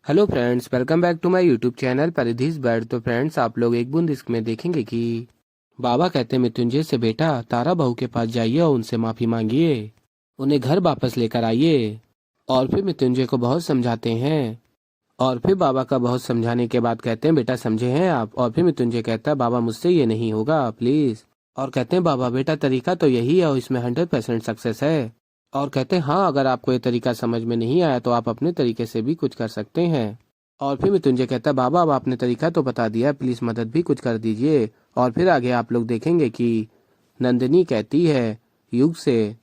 Hello friends, welcome back to my YouTube channel Paridhi's world. तो friends, आप लोग एक बूंद इश्क में देखेंगे कि बाबा कहते मृत्युंजय से, बेटा तारा बहू के पास जाइए और उनसे माफी मांगिए, उन्हें घर वापस लेकर आइए। और फिर मृत्युंजय को बहुत समझाते हैं। और फिर बाबा का बहुत समझाने के बाद कहते हैं, बेटा समझे हैं आप? और फिर मृत्युंजय कहता है, बाबा मुझसे ये नहीं होगा प्लीज। और कहते हैं, बाबा बेटा तरीका तो यही है और इसमें 100% सक्सेस है। और कहते हैं, हाँ अगर आपको ये तरीका समझ में नहीं आया तो आप अपने तरीके से भी कुछ कर सकते हैं। और फिर मृत्युंजय कहता है, बाबा अब आपने तरीका तो बता दिया, प्लीज मदद भी कुछ कर दीजिए। और फिर आगे आप लोग देखेंगे कि नंदिनी कहती है युग से,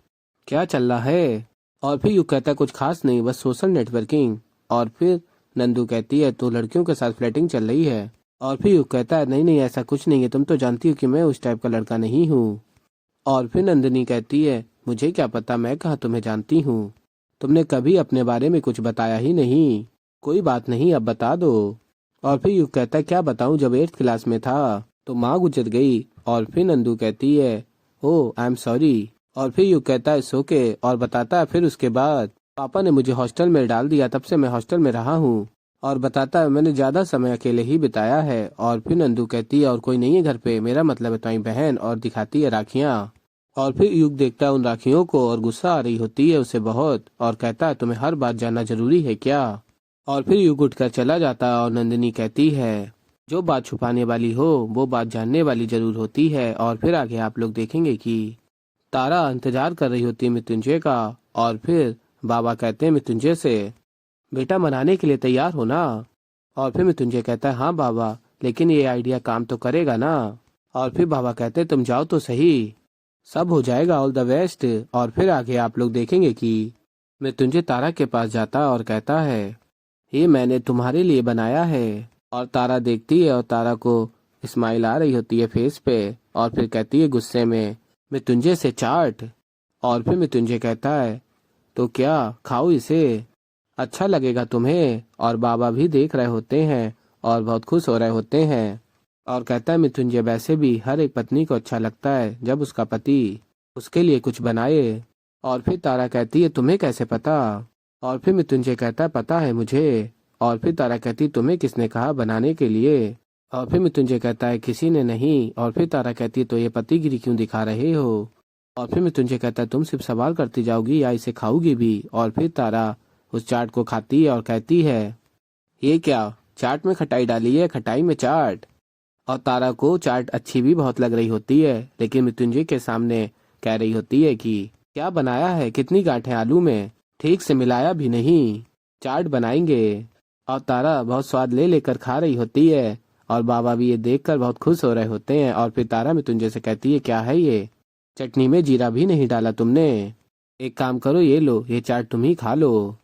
क्या चल रहा है? और फिर युग कहता है, कुछ खास नहीं, बस सोशल नेटवर्किंग। और फिर नंदू कहती है, तो लड़कियों के साथ फ्लर्टिंग चल रही है। और फिर युग कहता है, नहीं नहीं ऐसा कुछ नहीं है, तुम तो जानती हो कि मैं उस टाइप का लड़का नहीं हूँ। और फिर नंदिनी कहती है, मुझे क्या पता, मैं कहाँ तुम्हें जानती हूँ, तुमने कभी अपने बारे में कुछ बताया ही नहीं। कोई बात नहीं, अब बता दो। और फिर युग कहता है, क्या बताऊं, जब 8th क्लास में था तो माँ गुजर गई। और फिर नंदू कहती है, ओ आई एम सॉरी। और फिर युग कहता है, सो के, और बताता है फिर उसके बाद पापा ने मुझे हॉस्टल में डाल दिया, तब से मैं हॉस्टल में रहा हूँ। और बताता है, मैंने ज्यादा समय अकेले ही बिताया है। और फिर नंदू कहती है, और कोई नहीं है घर पे, मेरा मतलब है तुम्हारी बहन। और दिखाती है राखियाँ। और फिर युग देखता है उन राखियों को और गुस्सा आ रही होती है उसे बहुत। और कहता है, तुम्हें हर बात जानना जरूरी है क्या? और फिर युग उठकर चला जाता है। और नंदिनी कहती है, जो बात छुपाने वाली हो वो बात जानने वाली जरूर होती है। और फिर आगे आप लोग देखेंगे कि तारा इंतजार कर रही होती है मृत्युंजय का। और फिर बाबा कहते हैं मृत्युंजय से, बेटा मनाने के लिए तैयार हो ना? और फिर मृत्युंजय कहता है, हाँ बाबा, लेकिन ये आइडिया काम तो करेगा ना? और फिर बाबा कहते हैं, तुम जाओ तो सही, सब हो जाएगा, ऑल द बेस्ट। और फिर आगे आप लोग देखेंगे कि मृत्युंजय तारा के पास जाता और कहता है, ये मैंने तुम्हारे लिए बनाया है। और तारा देखती है और तारा को स्माइल आ रही होती है फेस पे। और फिर कहती है गुस्से में, मृत्युंजय से चाट। और फिर मृत्युंजय कहता है, तो क्या खाओ इसे, अच्छा लगेगा तुम्हें। और बाबा भी देख रहे होते हैं और बहुत खुश हो रहे होते हैं। और कहता है, मृत्युंजय वैसे भी हर एक पत्नी को अच्छा लगता है जब उसका पति उसके लिए कुछ बनाए। और फिर तारा कहती है, तुम्हें कैसे पता? और फिर मृत्युंजय कहता है, पता है मुझे। और फिर तारा कहती, तुम्हें किसने कहा बनाने के लिए? और फिर मृत्युंजय कहता है, किसी ने नहीं। और फिर तारा कहती है, तो ये पतिगिरी क्यों दिखा रहे हो? और फिर मृत्युंजय कहता है, तुम सिर्फ सवाल करती जाओगी या इसे खाओगी भी? और फिर तारा उस चाट को खाती है और कहती है, ये क्या, चाट में खटाई डाली है, खटाई में चाट। और तारा को चाट अच्छी भी बहुत लग रही होती है, लेकिन मृत्युंजय के सामने कह रही होती है कि क्या बनाया है, कितनी गांठें आलू में, ठीक से मिलाया भी नहीं, चाट बनाएंगे। और तारा बहुत स्वाद ले लेकर खा रही होती है। और बाबा भी ये देखकर बहुत खुश हो रहे होते हैं। और फिर तारा मृत्युंजय से कहती है, क्या है ये, चटनी में जीरा भी नहीं डाला तुमने, एक काम करो, ये लो, ये चाट तुम ही खा लो।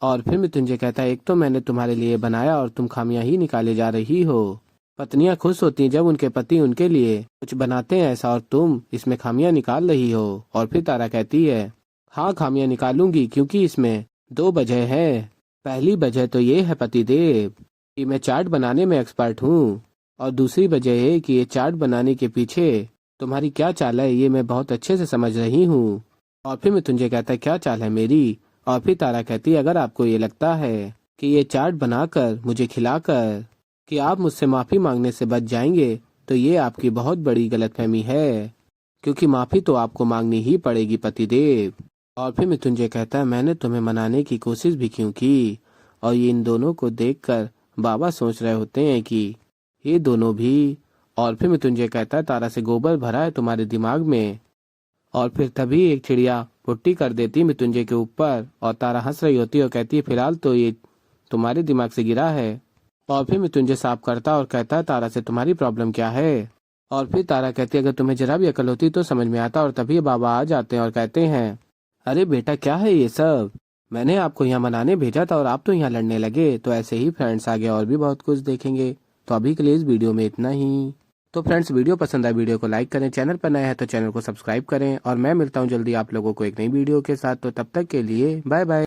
और फिर मृत्युंजय कहता है, एक तो मैंने तुम्हारे लिए बनाया और तुम खामियां ही निकाले जा रही हो। पत्नियां खुश होती हैं जब उनके पति उनके लिए कुछ बनाते हैं ऐसा, और तुम इसमें खामियां निकाल रही हो। और फिर तारा कहती है, हाँ खामियां निकालूंगी, क्योंकि इसमें दो वजह है। पहली वजह तो ये है पतिदेव कि मैं चाट बनाने में एक्सपर्ट हूँ। और दूसरी वजह है कि ये चाट बनाने के पीछे तुम्हारी क्या चाल है, ये मैं बहुत अच्छे से समझ रही हूँ। और फिर मृत्युंजय कहता है, क्या चाल है मेरी? और फिर तारा कहती है, अगर आपको ये लगता है कि ये चाट बनाकर मुझे खिलाकर कि आप मुझसे माफी मांगने से बच जाएंगे, तो ये आपकी बहुत बड़ी गलतफहमी है, क्योंकि माफी तो आपको मांगनी ही पड़ेगी पतिदेव। और फिर मृत्युंजय कहता है, मैंने तुम्हें मनाने की कोशिश भी क्यों की? और ये इन दोनों को देखकर बाबा सोच रहे होते हैं कि ये दोनों भी। और फिर मृत्युंजय कहता है, तारा से गोबर भरा है तुम्हारे दिमाग में। और फिर तभी एक चिड़िया पुट्टी कर देती मृत्युंजय के ऊपर। और तारा हंस रही होती है और कहती है, फिलहाल तो ये तुम्हारे दिमाग से गिरा है। और फिर मृत्युंजय साफ करता और कहता है, तारा से तुम्हारी प्रॉब्लम क्या है? और फिर तारा कहती है, अगर तुम्हें जरा भी अकल होती तो समझ में आता। और तभी बाबा आ जाते हैं और कहते हैं, अरे बेटा क्या है ये सब, मैंने आपको यहाँ मनाने भेजा था और आप तो यहाँ लड़ने लगे। तो ऐसे ही फ्रेंड्स आगे और भी बहुत कुछ देखेंगे। तो अभी के लिए इस वीडियो में इतना ही। तो फ्रेंड्स, वीडियो पसंद आए वीडियो को लाइक करें, चैनल पर नए हैं तो चैनल को सब्सक्राइब करें। और मैं मिलता हूँ जल्दी आप लोगों को एक नई वीडियो के साथ। तो तब तक के लिए बाय बाय।